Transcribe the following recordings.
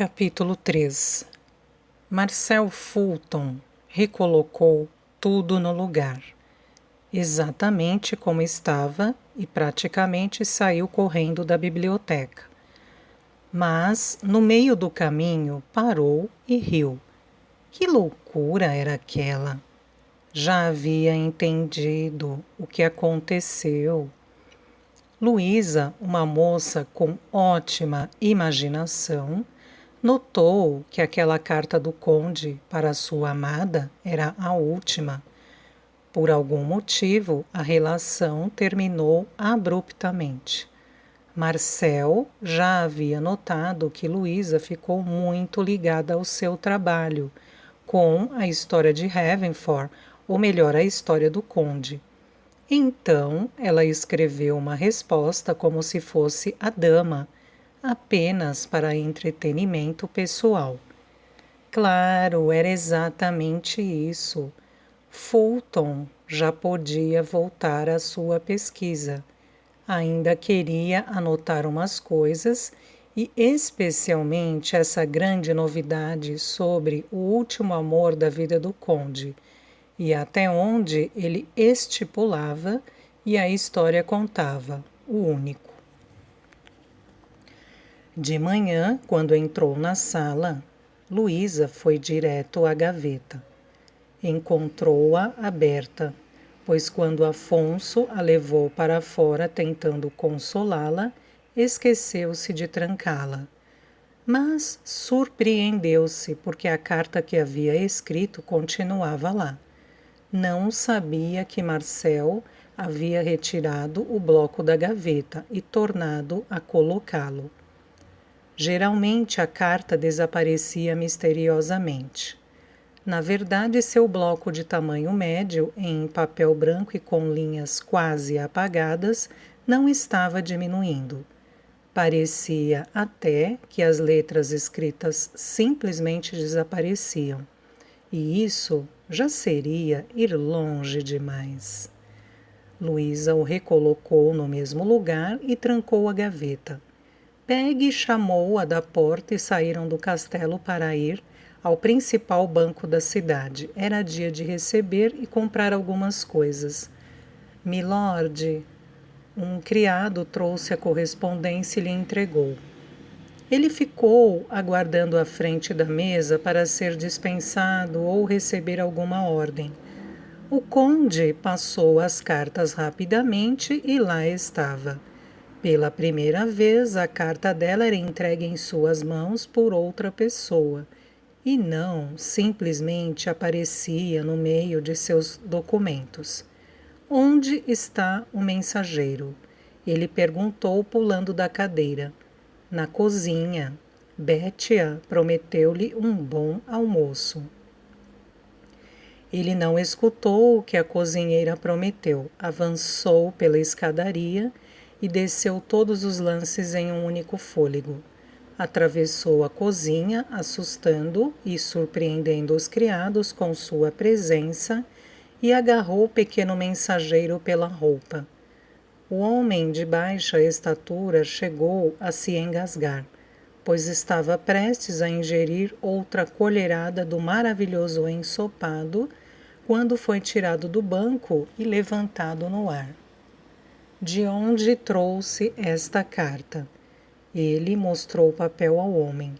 Capítulo 3. Marcel Fulton recolocou tudo no lugar, exatamente como estava, e praticamente saiu correndo da biblioteca. Mas, no meio do caminho, parou e riu. Que loucura era aquela! Já havia entendido o que aconteceu. Luísa, uma moça com ótima imaginação, notou que aquela carta do conde para sua amada era a última. Por algum motivo, a relação terminou abruptamente. Marcel já havia notado que Luísa ficou muito ligada ao seu trabalho, com a história de Ravenford, ou melhor, a história do conde. Então, ela escreveu uma resposta como se fosse a dama, apenas para entretenimento pessoal. Claro, era exatamente isso. Fulton já podia voltar à sua pesquisa. Ainda queria anotar umas coisas e especialmente essa grande novidade sobre o último amor da vida do conde, e até onde ele estipulava e a história contava, o único. De manhã, quando entrou na sala, Luísa foi direto à gaveta. Encontrou-a aberta, pois quando Afonso a levou para fora tentando consolá-la, esqueceu-se de trancá-la. Mas surpreendeu-se porque a carta que havia escrito continuava lá. Não sabia que Marcel havia retirado o bloco da gaveta e tornado a colocá-lo. Geralmente a carta desaparecia misteriosamente. Na verdade, seu bloco de tamanho médio, em papel branco e com linhas quase apagadas, não estava diminuindo. Parecia até que as letras escritas simplesmente desapareciam. E isso já seria ir longe demais. Luísa o recolocou no mesmo lugar e trancou a gaveta. Peggy chamou-a da porta e saíram do castelo para ir ao principal banco da cidade. Era dia de receber e comprar algumas coisas. Milord, um criado trouxe a correspondência e lhe entregou. Ele ficou aguardando à frente da mesa para ser dispensado ou receber alguma ordem. O conde passou as cartas rapidamente e lá estava. Pela primeira vez, a carta dela era entregue em suas mãos por outra pessoa e não simplesmente aparecia no meio de seus documentos. Onde está o mensageiro? Ele perguntou, pulando da cadeira. Na cozinha. Bétia prometeu-lhe um bom almoço. Ele não escutou o que a cozinheira prometeu. Avançou pela escadaria e desceu todos os lances em um único fôlego. Atravessou a cozinha, assustando e surpreendendo os criados com sua presença, e agarrou o pequeno mensageiro pela roupa. O homem de baixa estatura chegou a se engasgar, pois estava prestes a ingerir outra colherada do maravilhoso ensopado quando foi tirado do banco e levantado no ar. De onde trouxe esta carta? Ele mostrou o papel ao homem.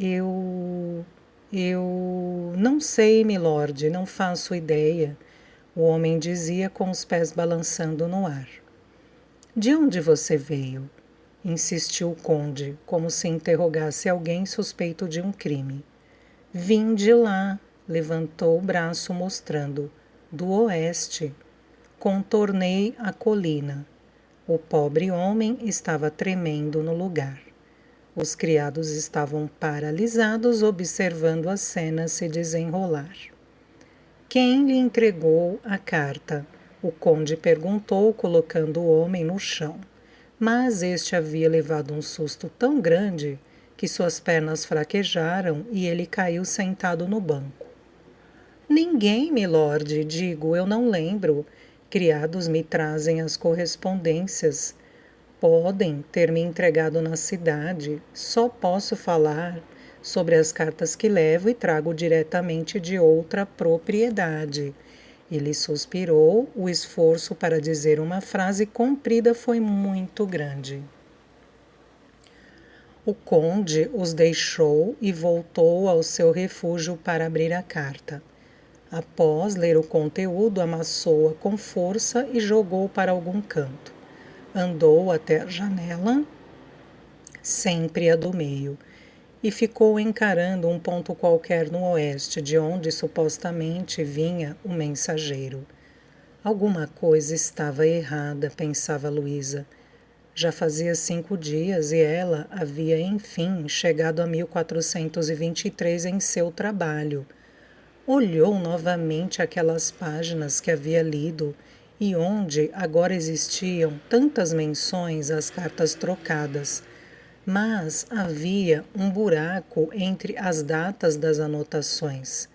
Eu não sei, milord, não faço ideia, o homem dizia com os pés balançando no ar. De onde você veio? Insistiu o conde, como se interrogasse alguém suspeito de um crime. Vim de lá, levantou o braço mostrando. Do oeste. Contornei a colina. O pobre homem estava tremendo no lugar. Os criados estavam paralisados, observando a cena se desenrolar. Quem lhe entregou a carta? O conde perguntou, colocando o homem no chão. Mas este havia levado um susto tão grande que suas pernas fraquejaram e ele caiu sentado no banco. Ninguém, milord, digo, eu não lembro. Criados me trazem as correspondências. Podem ter me entregado na cidade. Só posso falar sobre as cartas que levo e trago diretamente de outra propriedade. Ele suspirou, o esforço para dizer uma frase comprida foi muito grande. O conde os deixou e voltou ao seu refúgio para abrir a carta. Após ler o conteúdo, amassou-a com força e jogou para algum canto. Andou até a janela, sempre a do meio, e ficou encarando um ponto qualquer no oeste, de onde supostamente vinha o mensageiro. Alguma coisa estava errada, pensava Luísa. Já fazia 5 dias e ela havia, enfim, chegado a 1423 em seu trabalho. Olhou novamente aquelas páginas que havia lido e onde agora existiam tantas menções às cartas trocadas, mas havia um buraco entre as datas das anotações.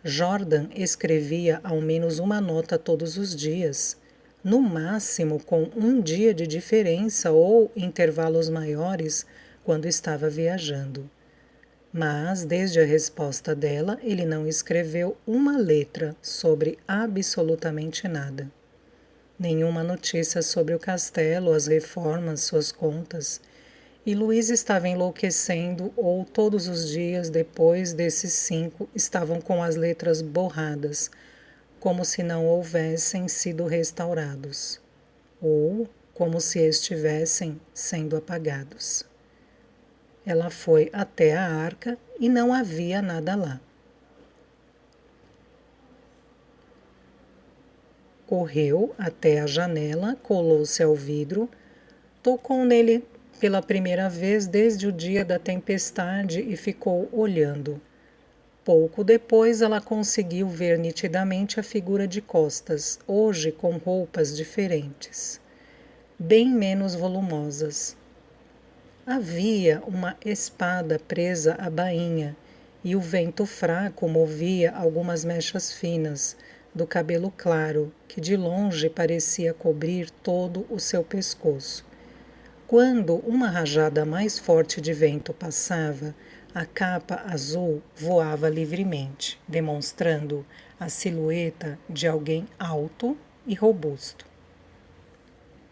Jordan escrevia ao menos uma nota todos os dias, no máximo com um dia de diferença ou intervalos maiores quando estava viajando. Mas, desde a resposta dela, ele não escreveu uma letra sobre absolutamente nada. Nenhuma notícia sobre o castelo, as reformas, suas contas. E Luiz estava enlouquecendo, ou todos os dias depois desses 5 estavam com as letras borradas, como se não houvessem sido restaurados, ou como se estivessem sendo apagados. Ela foi até a arca e não havia nada lá. Correu até a janela, colou-se ao vidro, tocou nele pela primeira vez desde o dia da tempestade e ficou olhando. Pouco depois ela conseguiu ver nitidamente a figura de costas, hoje com roupas diferentes, bem menos volumosas. Havia uma espada presa à bainha e o vento fraco movia algumas mechas finas do cabelo claro, que de longe parecia cobrir todo o seu pescoço. Quando uma rajada mais forte de vento passava, a capa azul voava livremente, demonstrando a silhueta de alguém alto e robusto.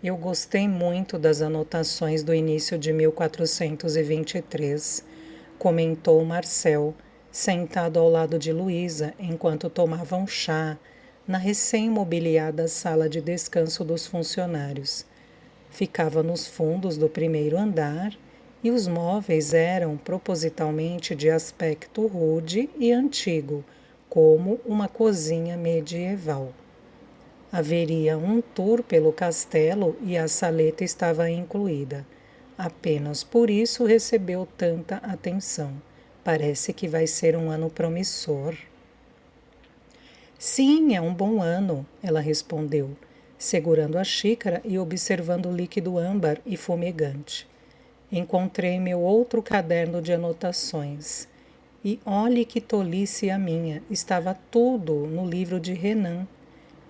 Eu gostei muito das anotações do início de 1423, comentou Marcel, sentado ao lado de Luísa enquanto tomavam chá na recém-mobiliada sala de descanso dos funcionários. Ficava nos fundos do primeiro andar e os móveis eram propositalmente de aspecto rude e antigo, como uma cozinha medieval. Haveria um tour pelo castelo e a saleta estava incluída. Apenas por isso recebeu tanta atenção. Parece que vai ser um ano promissor. Sim, é um bom ano, ela respondeu, segurando a xícara e observando o líquido âmbar e fumegante. Encontrei meu outro caderno de anotações. E olhe que tolice a minha, estava tudo no livro de Renan.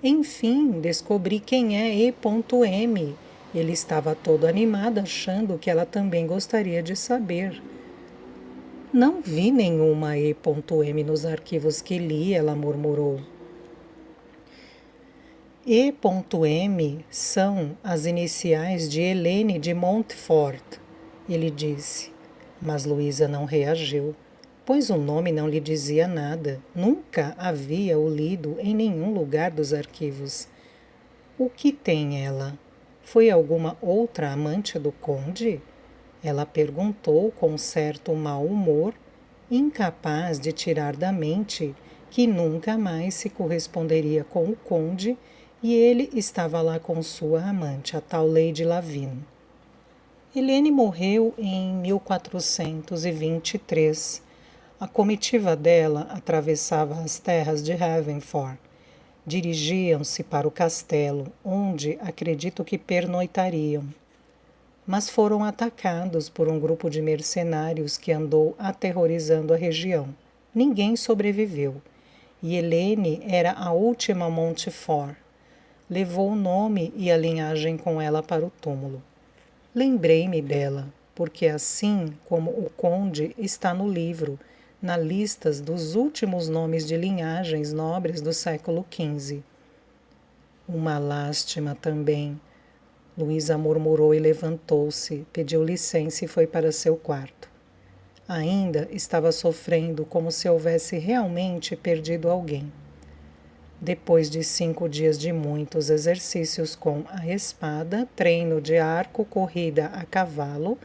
Enfim, descobri quem é E.M. Ele estava todo animado, achando que ela também gostaria de saber. Não vi nenhuma E.M. nos arquivos que li, ela murmurou. E.M. são as iniciais de Helene de Montfort, ele disse. Mas Luísa não reagiu, pois o nome não lhe dizia nada. Nunca havia o lido em nenhum lugar dos arquivos. O que tem ela? Foi alguma outra amante do conde? Ela perguntou com certo mau humor, incapaz de tirar da mente que nunca mais se corresponderia com o conde e ele estava lá com sua amante, a tal Lady Lavine. Helene morreu em 1423. A comitiva dela atravessava as terras de Havenford. Dirigiam-se para o castelo, onde acredito que pernoitariam. Mas foram atacados por um grupo de mercenários que andou aterrorizando a região. Ninguém sobreviveu. E Helene era a última Montfort. Levou o nome e a linhagem com ela para o túmulo. Lembrei-me dela. porque assim como o conde está no livro, na lista dos últimos nomes de linhagens nobres do século XV. Uma lástima também. Luísa murmurou e levantou-se, pediu licença e foi para seu quarto. Ainda estava sofrendo como se houvesse realmente perdido alguém. Depois de 5 dias de muitos exercícios com a espada, treino de arco, corrida a cavalo,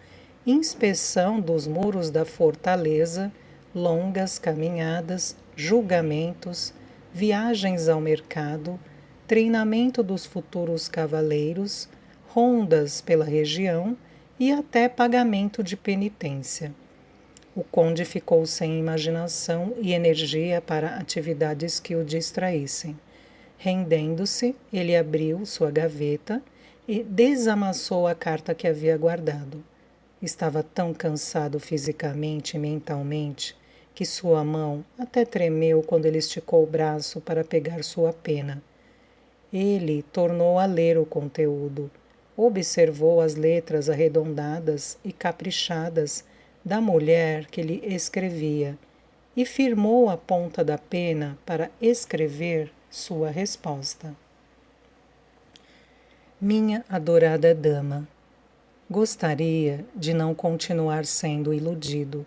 inspeção dos muros da fortaleza, longas caminhadas, julgamentos, viagens ao mercado, treinamento dos futuros cavaleiros, rondas pela região e até pagamento de penitência. O conde ficou sem imaginação e energia para atividades que o distraíssem. Rendendo-se, ele abriu sua gaveta e desamassou a carta que havia guardado. Estava tão cansado fisicamente e mentalmente que sua mão até tremeu quando ele esticou o braço para pegar sua pena. Ele tornou a ler o conteúdo, observou as letras arredondadas e caprichadas da mulher que lhe escrevia e firmou a ponta da pena para escrever sua resposta. Minha adorada dama, gostaria de não continuar sendo iludido,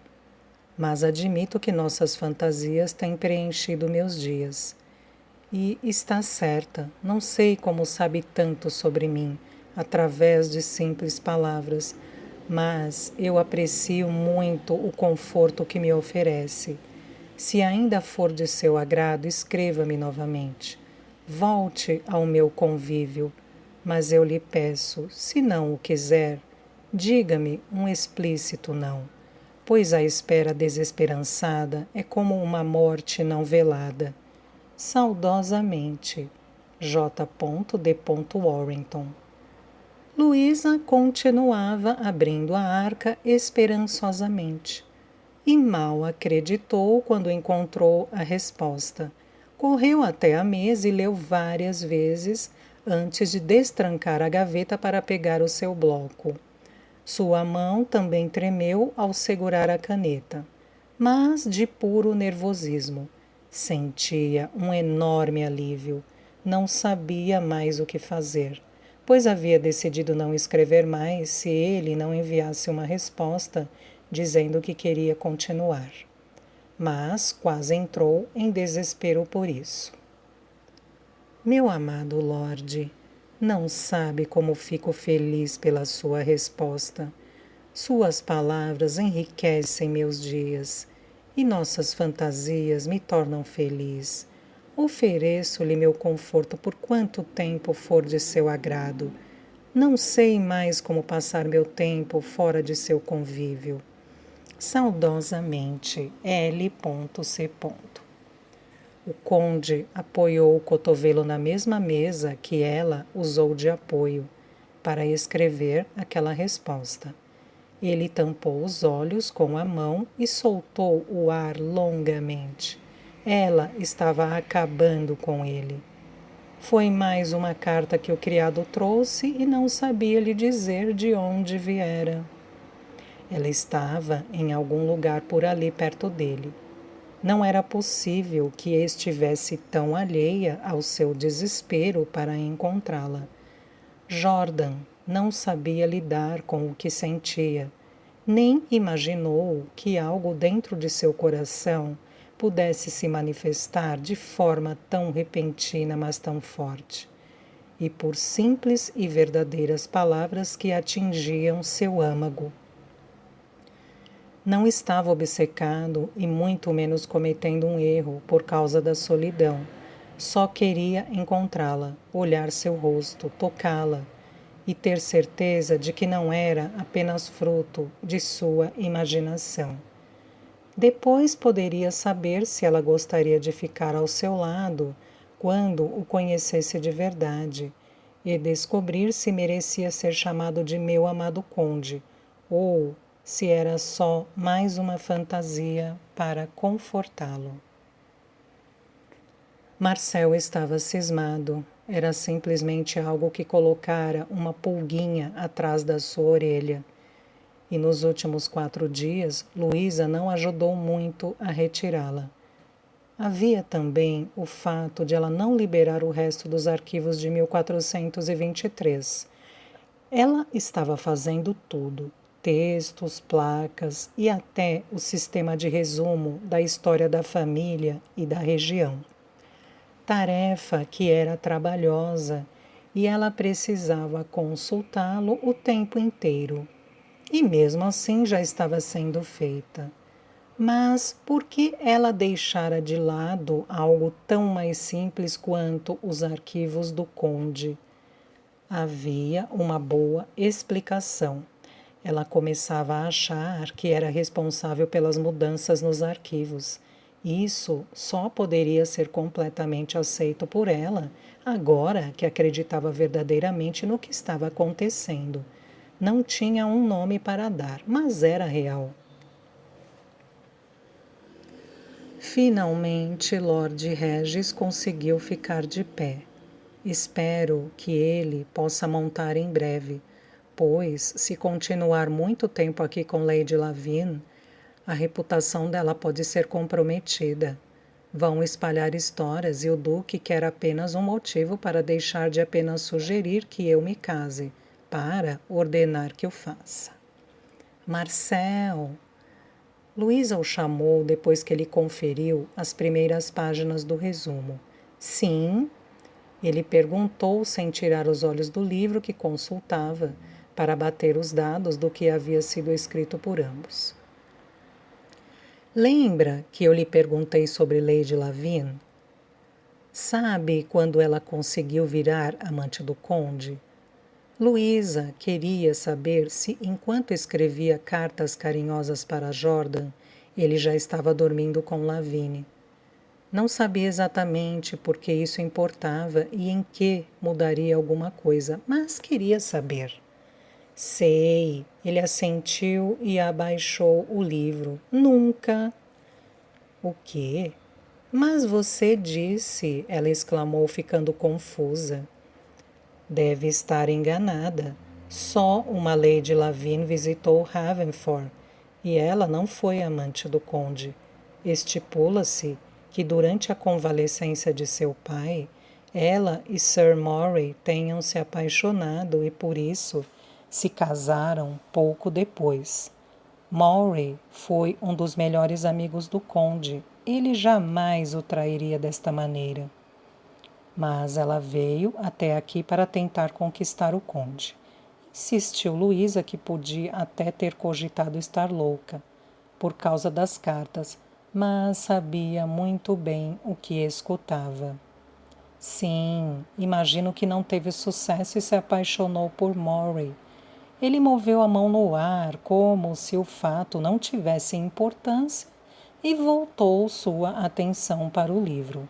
mas admito que nossas fantasias têm preenchido meus dias. E está certa, não sei como sabe tanto sobre mim, através de simples palavras, mas eu aprecio muito o conforto que me oferece. Se ainda for de seu agrado, escreva-me novamente. Volte ao meu convívio, mas eu lhe peço, se não o quiser, diga-me um explícito não, pois a espera desesperançada é como uma morte não velada. Saudosamente, J. D. Warrington. Luísa continuava abrindo a arca esperançosamente e mal acreditou quando encontrou a resposta. Correu até a mesa e leu várias vezes antes de destrancar a gaveta para pegar o seu bloco. Sua mão também tremeu ao segurar a caneta, mas de puro nervosismo. Sentia um enorme alívio. Não sabia mais o que fazer, pois havia decidido não escrever mais se ele não enviasse uma resposta dizendo que queria continuar. Mas quase entrou em desespero por isso. Meu amado Lorde, não sabe como fico feliz pela sua resposta. Suas palavras enriquecem meus dias e nossas fantasias me tornam feliz. Ofereço-lhe meu conforto por quanto tempo for de seu agrado. Não sei mais como passar meu tempo fora de seu convívio. Saudosamente, L.C. O conde apoiou o cotovelo na mesma mesa que ela usou de apoio para escrever aquela resposta. Ele tampou os olhos com a mão e soltou o ar longamente. Ela estava acabando com ele. Foi mais uma carta que o criado trouxe e não sabia lhe dizer de onde viera. Ela estava em algum lugar por ali perto dele. Não era possível que estivesse tão alheia ao seu desespero para encontrá-la. Jordan não sabia lidar com o que sentia, nem imaginou que algo dentro de seu coração pudesse se manifestar de forma tão repentina, mas tão forte, e por simples e verdadeiras palavras que atingiam seu âmago. Não estava obcecado e muito menos cometendo um erro por causa da solidão. Só queria encontrá-la, olhar seu rosto, tocá-la e ter certeza de que não era apenas fruto de sua imaginação. Depois poderia saber se ela gostaria de ficar ao seu lado quando o conhecesse de verdade e descobrir se merecia ser chamado de meu amado conde ou se era só mais uma fantasia para confortá-lo. Marcel estava cismado. Era simplesmente algo que colocara uma pulguinha atrás da sua orelha. e nos últimos 4 dias Luísa não ajudou muito a retirá-la. Havia também o fato de ela não liberar o resto dos arquivos de 1423. Ela estava fazendo tudo, textos, placas e até o sistema de resumo da história da família e da região. Tarefa que era trabalhosa e ela precisava consultá-lo o tempo inteiro. E mesmo assim já estava sendo feita. Mas por que ela deixara de lado algo tão mais simples quanto os arquivos do conde? Havia uma boa explicação. Ela começava a achar que era responsável pelas mudanças nos arquivos. Isso só poderia ser completamente aceito por ela agora que acreditava verdadeiramente no que estava acontecendo. Não tinha um nome para dar, mas era real. Finalmente, Lord Regis conseguiu ficar de pé. Espero que ele possa montar em breve, pois, se continuar muito tempo aqui com Lady Lavine, a reputação dela pode ser comprometida. Vão espalhar histórias e o Duque quer apenas um motivo para deixar de apenas sugerir que eu me case, para ordenar que o faça. Marcel! Luísa o chamou depois que ele conferiu as primeiras páginas do resumo. Sim, ele perguntou sem tirar os olhos do livro que consultava para bater os dados do que havia sido escrito por ambos. Lembra que eu lhe perguntei sobre Lady Lavine? Sabe quando ela conseguiu virar amante do conde? Luísa queria saber se, enquanto escrevia cartas carinhosas para Jordan, ele já estava dormindo com Lavine. Não sabia exatamente por que isso importava e em que mudaria alguma coisa, mas queria saber. Sei, ele assentiu e abaixou o livro. Nunca. O quê? Mas você disse, ela exclamou, ficando confusa. Deve estar enganada. Só uma Lady Lavine visitou Ravensford e ela não foi amante do conde. Estipula-se que durante a convalescência de seu pai, ela e Sir Moray tenham se apaixonado e por isso se casaram pouco depois. Moray foi um dos melhores amigos do conde. Ele jamais o trairia desta maneira. Mas ela veio até aqui para tentar conquistar o conde. Insistiu Luísa que podia até ter cogitado estar louca, por causa das cartas, mas sabia muito bem o que escutava. Sim, imagino que não teve sucesso e se apaixonou por Moray. Ele moveu a mão no ar, como se o fato não tivesse importância, e voltou sua atenção para o livro.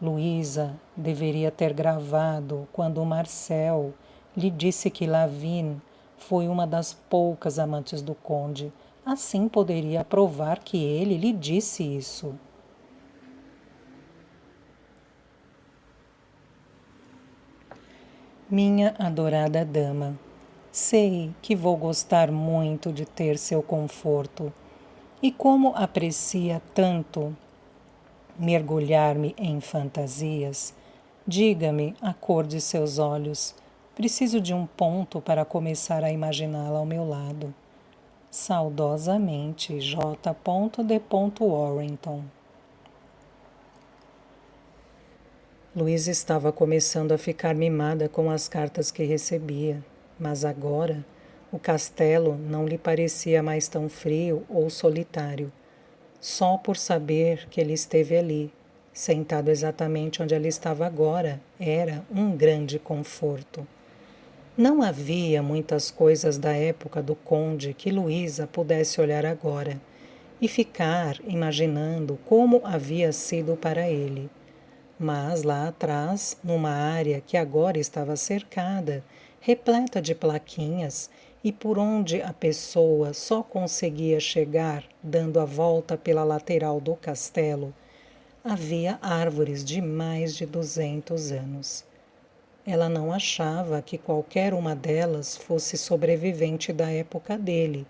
Luísa deveria ter gravado quando Marcel lhe disse que Lavine foi uma das poucas amantes do conde. Assim poderia provar que ele lhe disse isso. Minha adorada dama, sei que vou gostar muito de ter seu conforto. E como aprecia tanto mergulhar-me em fantasias, diga-me a cor de seus olhos. Preciso de um ponto para começar a imaginá-la ao meu lado. Saudosamente, J. D. Warrington. Luísa estava começando a ficar mimada com as cartas que recebia, mas agora o castelo não lhe parecia mais tão frio ou solitário. Só por saber que ele esteve ali, sentado exatamente onde ela estava agora, era um grande conforto. Não havia muitas coisas da época do conde que Luísa pudesse olhar agora e ficar imaginando como havia sido para ele. Mas lá atrás, numa área que agora estava cercada, repleta de plaquinhas, e por onde a pessoa só conseguia chegar dando a volta pela lateral do castelo, havia árvores de mais de 200 anos. Ela não achava que qualquer uma delas fosse sobrevivente da época dele.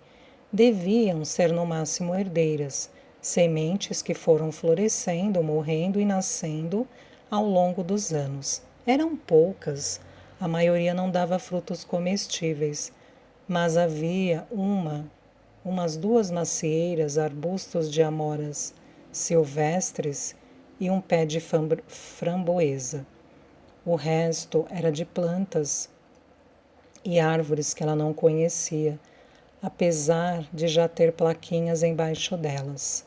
Deviam ser no máximo herdeiras, sementes que foram florescendo, morrendo e nascendo ao longo dos anos. Eram poucas, a maioria não dava frutos comestíveis, mas havia umas duas macieiras, arbustos de amoras silvestres e um pé de framboesa. O resto era de plantas e árvores que ela não conhecia, apesar de já ter plaquinhas embaixo delas.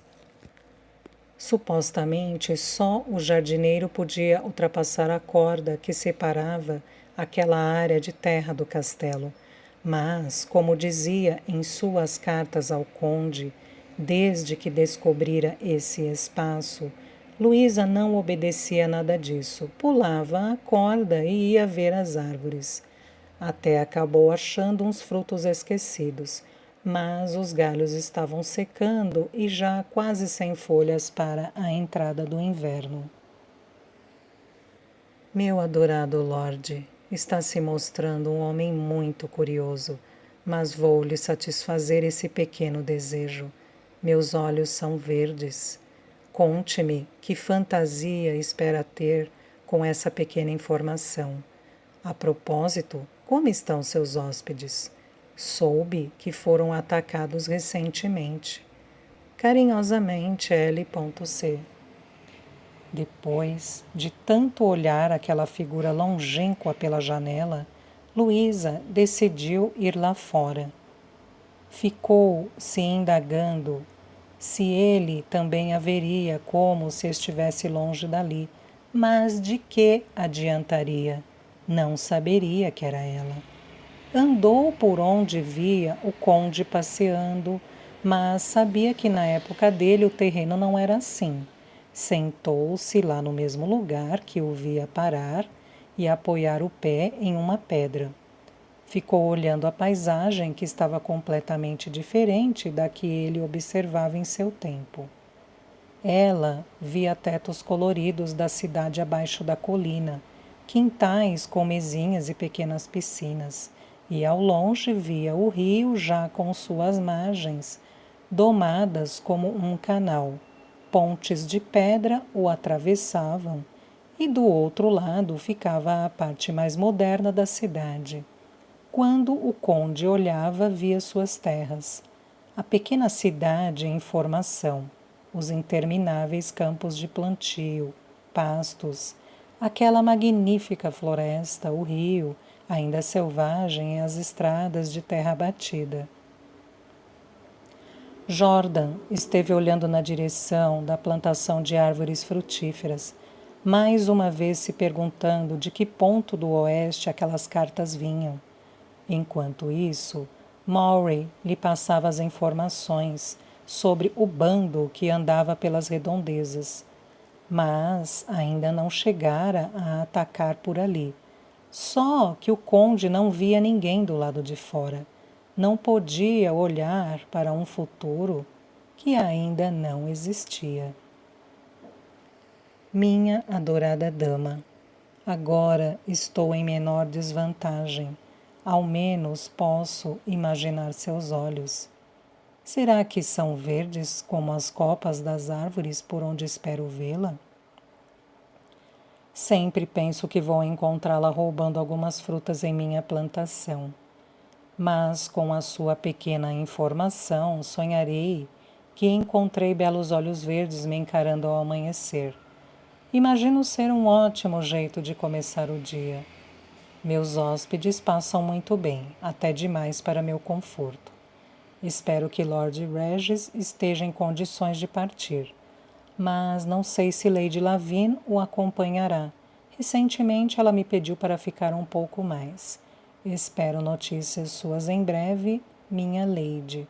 Supostamente, só o jardineiro podia ultrapassar a corda que separava aquela área de terra do castelo. Mas, como dizia em suas cartas ao conde, desde que descobrira esse espaço, Luísa não obedecia a nada disso. Pulava a corda e ia ver as árvores. Até acabou achando uns frutos esquecidos, mas os galhos estavam secando e já quase sem folhas para a entrada do inverno. Meu adorado Lorde, está se mostrando um homem muito curioso, mas vou lhe satisfazer esse pequeno desejo. Meus olhos são verdes. Conte-me que fantasia espera ter com essa pequena informação. A propósito, como estão seus hóspedes? Soube que foram atacados recentemente. Carinhosamente, L.C. Depois de tanto olhar aquela figura longínqua pela janela, Luísa decidiu ir lá fora. Ficou se indagando se ele também a veria como se estivesse longe dali, mas de que adiantaria? Não saberia que era ela. Andou por onde via o conde passeando, mas sabia que na época dele o terreno não era assim. Sentou-se lá no mesmo lugar que o via parar e apoiar o pé em uma pedra. Ficou olhando a paisagem, que estava completamente diferente da que ele observava em seu tempo. Ela via tetos coloridos da cidade abaixo da colina, quintais com mesinhas e pequenas piscinas, e ao longe via o rio já com suas margens, domadas como um canal. Pontes de pedra o atravessavam, e do outro lado ficava a parte mais moderna da cidade. Quando o conde olhava, via suas terras, a pequena cidade em formação, os intermináveis campos de plantio, pastos, aquela magnífica floresta, o rio, ainda selvagem, e as estradas de terra batida. Jordan esteve olhando na direção da plantação de árvores frutíferas, mais uma vez se perguntando de que ponto do oeste aquelas cartas vinham. Enquanto isso, Maury lhe passava as informações sobre o bando que andava pelas redondezas, mas ainda não chegara a atacar por ali. Só que o conde não via ninguém do lado de fora. Não podia olhar para um futuro que ainda não existia. Minha adorada dama, agora estou em menor desvantagem. Ao menos posso imaginar seus olhos. Será que são verdes como as copas das árvores por onde espero vê-la? Sempre penso que vou encontrá-la roubando algumas frutas em minha plantação. Mas com a sua pequena informação, sonharei que encontrei belos olhos verdes me encarando ao amanhecer. Imagino ser um ótimo jeito de começar o dia. Meus hóspedes passam muito bem, até demais para meu conforto. Espero que Lord Regis esteja em condições de partir, mas não sei se Lady Lavine o acompanhará. Recentemente ela me pediu para ficar um pouco mais. Espero notícias suas em breve, minha Lady.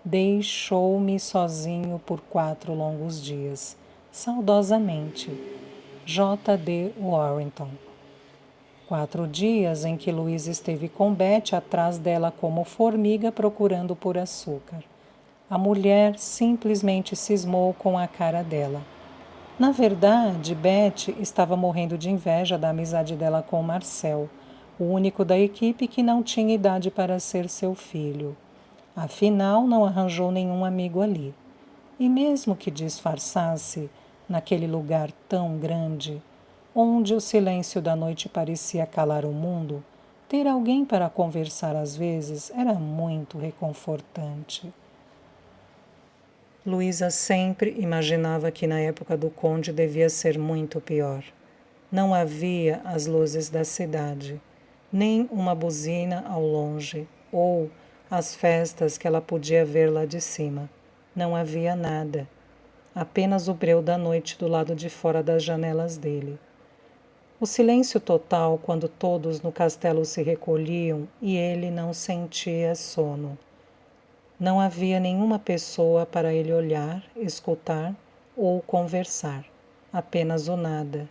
Deixou-me sozinho por 4 longos dias. Saudosamente. J. D. Warrington. 4 dias em que Luísa esteve com Betty atrás dela como formiga procurando por açúcar. A mulher simplesmente cismou com a cara dela. Na verdade, Beth estava morrendo de inveja da amizade dela com Marcel, o único da equipe que não tinha idade para ser seu filho. Afinal, não arranjou nenhum amigo ali. E mesmo que disfarçasse, naquele lugar tão grande, onde o silêncio da noite parecia calar o mundo, ter alguém para conversar às vezes era muito reconfortante. Luísa sempre imaginava que na época do conde devia ser muito pior. Não havia as luzes da cidade, nem uma buzina ao longe, ou as festas que ela podia ver lá de cima. Não havia nada, apenas o breu da noite do lado de fora das janelas dele. O silêncio total quando todos no castelo se recolhiam e ele não sentia sono. Não havia nenhuma pessoa para ele olhar, escutar ou conversar, apenas o nada,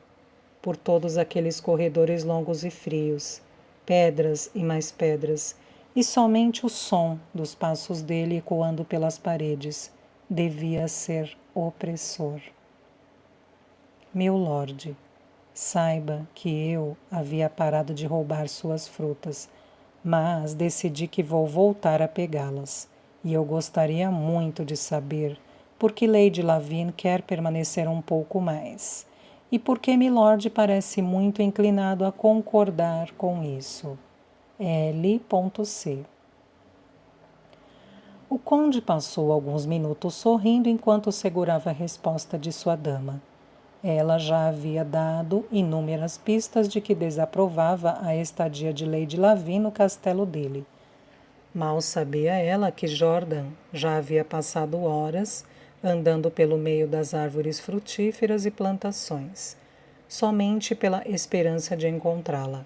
por todos aqueles corredores longos e frios, pedras e mais pedras, e somente o som dos passos dele ecoando pelas paredes devia ser opressor. Meu lorde, saiba que eu havia parado de roubar suas frutas, mas decidi que vou voltar a pegá-las. E eu gostaria muito de saber por que Lady Lavine quer permanecer um pouco mais. E por que Milord parece muito inclinado a concordar com isso. L.C. O conde passou alguns minutos sorrindo enquanto segurava a resposta de sua dama. Ela já havia dado inúmeras pistas de que desaprovava a estadia de Lady Lavine no castelo dele. Mal sabia ela que Jordan já havia passado horas andando pelo meio das árvores frutíferas e plantações, somente pela esperança de encontrá-la.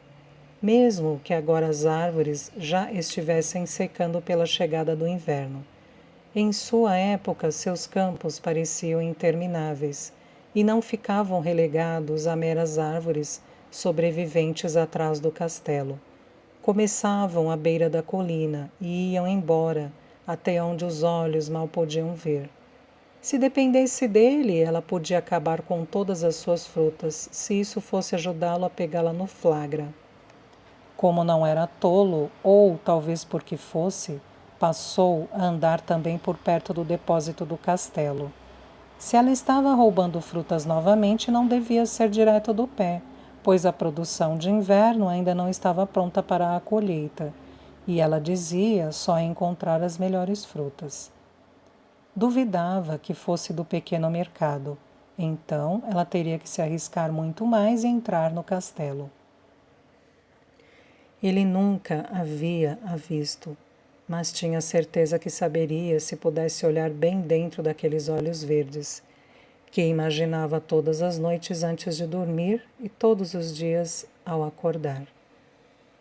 Mesmo que agora as árvores já estivessem secando pela chegada do inverno. Em sua época, seus campos pareciam intermináveis e não ficavam relegados a meras árvores sobreviventes atrás do castelo. Começavam à beira da colina e iam embora até onde os olhos mal podiam ver. Se dependesse dele, ela podia acabar com todas as suas frutas, se isso fosse ajudá-lo a pegá-la no flagra. Como não era tolo, ou talvez porque fosse, passou a andar também por perto do depósito do castelo. Se ela estava roubando frutas novamente, não devia ser direto do pé, pois a produção de inverno ainda não estava pronta para a colheita, e ela dizia só encontrar as melhores frutas. Duvidava que fosse do pequeno mercado, então ela teria que se arriscar muito mais e entrar no castelo. Ele nunca havia a visto, mas tinha certeza que saberia se pudesse olhar bem dentro daqueles olhos verdes, que imaginava todas as noites antes de dormir e todos os dias ao acordar.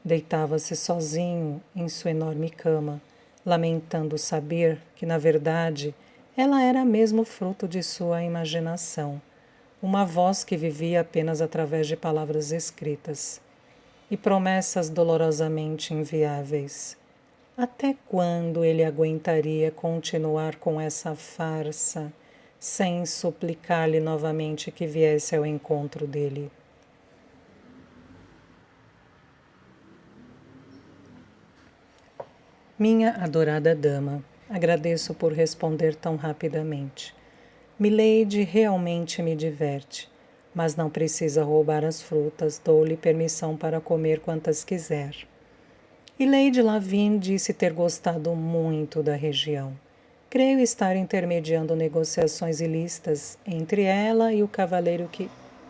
Deitava-se sozinho em sua enorme cama, lamentando saber que, na verdade, ela era mesmo fruto de sua imaginação, uma voz que vivia apenas através de palavras escritas e promessas dolorosamente inviáveis. Até quando ele aguentaria continuar com essa farsa, sem suplicar-lhe novamente que viesse ao encontro dele? Minha adorada dama, agradeço por responder tão rapidamente. Milady realmente me diverte, mas não precisa roubar as frutas, dou-lhe permissão para comer quantas quiser. E Lady Lavine disse ter gostado muito da região. Creio estar intermediando negociações ilícitas entre ela e o cavaleiro que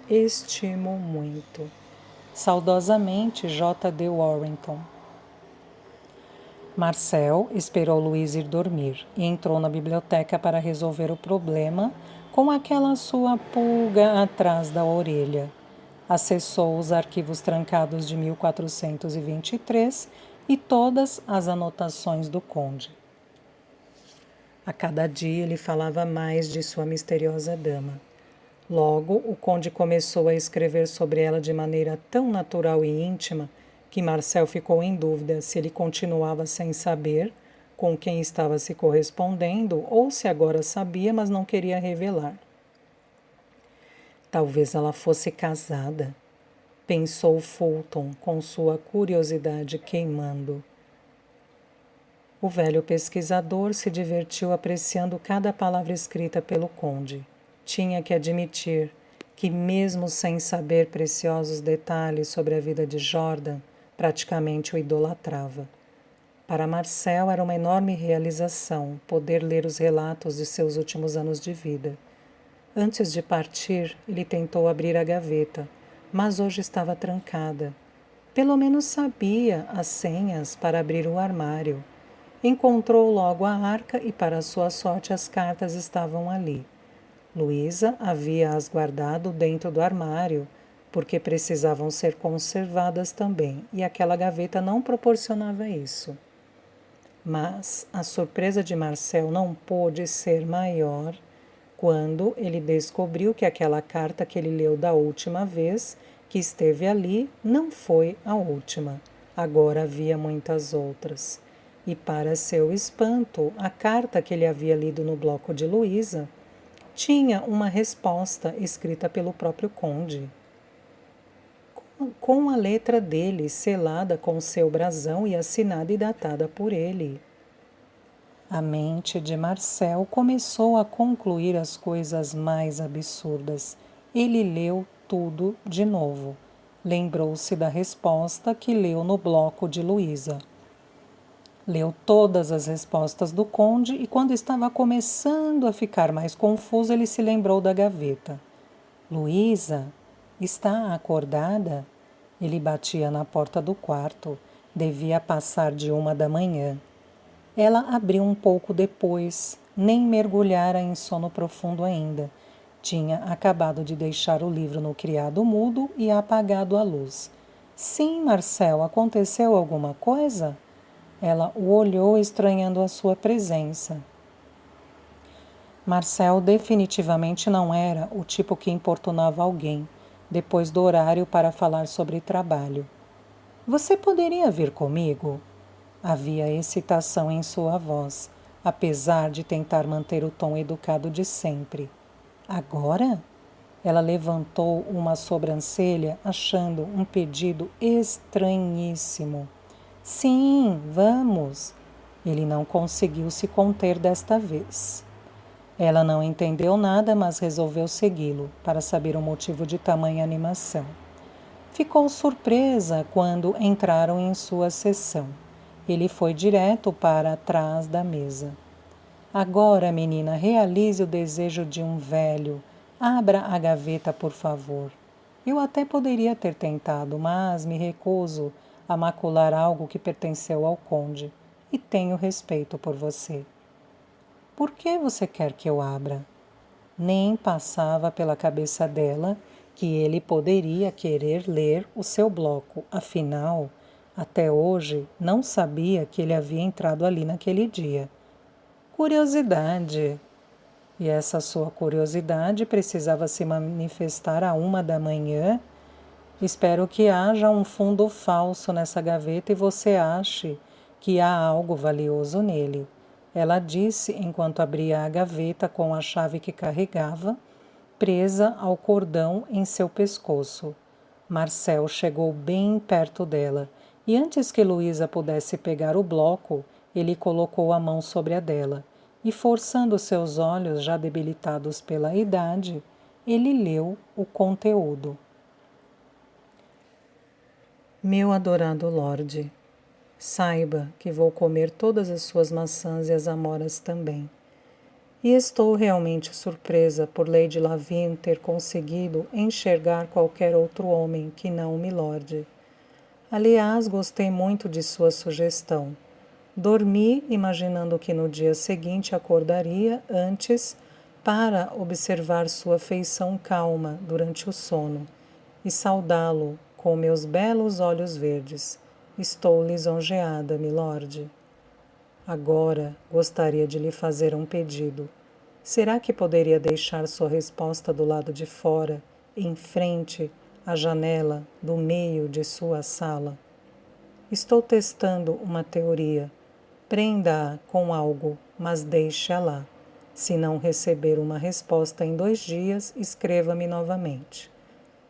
estimo muito. Saudosamente, J. D. Warrington. Marcel esperou Luís ir dormir e entrou na biblioteca para resolver o problema com aquela sua pulga atrás da orelha. Acessou os arquivos trancados de 1423 e todas as anotações do conde. A cada dia ele falava mais de sua misteriosa dama. Logo, o conde começou a escrever sobre ela de maneira tão natural e íntima que Marcel ficou em dúvida se ele continuava sem saber com quem estava se correspondendo ou se agora sabia, mas não queria revelar. Talvez ela fosse casada, pensou Fulton com sua curiosidade queimando. O velho pesquisador se divertiu apreciando cada palavra escrita pelo conde. Tinha que admitir que, mesmo sem saber preciosos detalhes sobre a vida de Jordan, praticamente o idolatrava. Para Marcel era uma enorme realização poder ler os relatos de seus últimos anos de vida. Antes de partir, ele tentou abrir a gaveta, mas hoje estava trancada. Pelo menos sabia as senhas para abrir o armário. Encontrou logo a arca e, para sua sorte, as cartas estavam ali. Luísa havia-as guardado dentro do armário, porque precisavam ser conservadas também, e aquela gaveta não proporcionava isso. Mas a surpresa de Marcel não pôde ser maior quando ele descobriu que aquela carta que ele leu da última vez que esteve ali não foi a última. Agora havia muitas outras. E, para seu espanto, a carta que ele havia lido no bloco de Luísa tinha uma resposta escrita pelo próprio conde, com a letra dele selada com seu brasão e assinada e datada por ele. A mente de Marcel começou a concluir as coisas mais absurdas. Ele leu tudo de novo. Lembrou-se da resposta que leu no bloco de Luísa. Leu todas as respostas do conde e, quando estava começando a ficar mais confuso, ele se lembrou da gaveta. Luísa, está acordada? Ele batia na porta do quarto. Devia passar de 1 da manhã. Ela abriu um pouco depois, nem mergulhara em sono profundo ainda. Tinha acabado de deixar o livro no criado mudo e apagado a luz. Sim, Marcel, aconteceu alguma coisa? Ela o olhou, estranhando a sua presença. Marcel definitivamente não era o tipo que importunava alguém, depois do horário para falar sobre trabalho. Você poderia vir comigo? Havia excitação em sua voz, apesar de tentar manter o tom educado de sempre. Agora? Ela levantou uma sobrancelha, achando um pedido estranhíssimo. Sim, vamos. Ele não conseguiu se conter desta vez. Ela não entendeu nada, mas resolveu segui-lo, para saber o motivo de tamanha animação. Ficou surpresa quando entraram em sua sessão. Ele foi direto para trás da mesa. Agora, menina, realize o desejo de um velho. Abra a gaveta, por favor. Eu até poderia ter tentado, mas me recuso a macular algo que pertenceu ao conde. E tenho respeito por você. Por que você quer que eu abra? Nem passava pela cabeça dela que ele poderia querer ler o seu bloco. Afinal, até hoje, não sabia que ele havia entrado ali naquele dia. Curiosidade. E essa sua curiosidade precisava se manifestar a 1 da manhã. Espero que haja um fundo falso nessa gaveta e você ache que há algo valioso nele. Ela disse enquanto abria a gaveta com a chave que carregava, presa ao cordão em seu pescoço. Marcel chegou bem perto dela, e antes que Luísa pudesse pegar o bloco, ele colocou a mão sobre a dela, e forçando seus olhos já debilitados pela idade, ele leu o conteúdo. Meu adorado Lorde, saiba que vou comer todas as suas maçãs e as amoras também. E estou realmente surpresa por Lady Lavine ter conseguido enxergar qualquer outro homem que não o milord. Aliás, gostei muito de sua sugestão. Dormi imaginando que no dia seguinte acordaria antes para observar sua feição calma durante o sono e saudá-lo com meus belos olhos verdes. Estou lisonjeada, milord. Agora gostaria de lhe fazer um pedido. Será que poderia deixar sua resposta do lado de fora, em frente à janela do meio de sua sala? Estou testando uma teoria. Prenda-a com algo, mas deixe-a lá. Se não receber uma resposta em 2 dias, escreva-me novamente.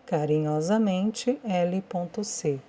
Carinhosamente, L.C.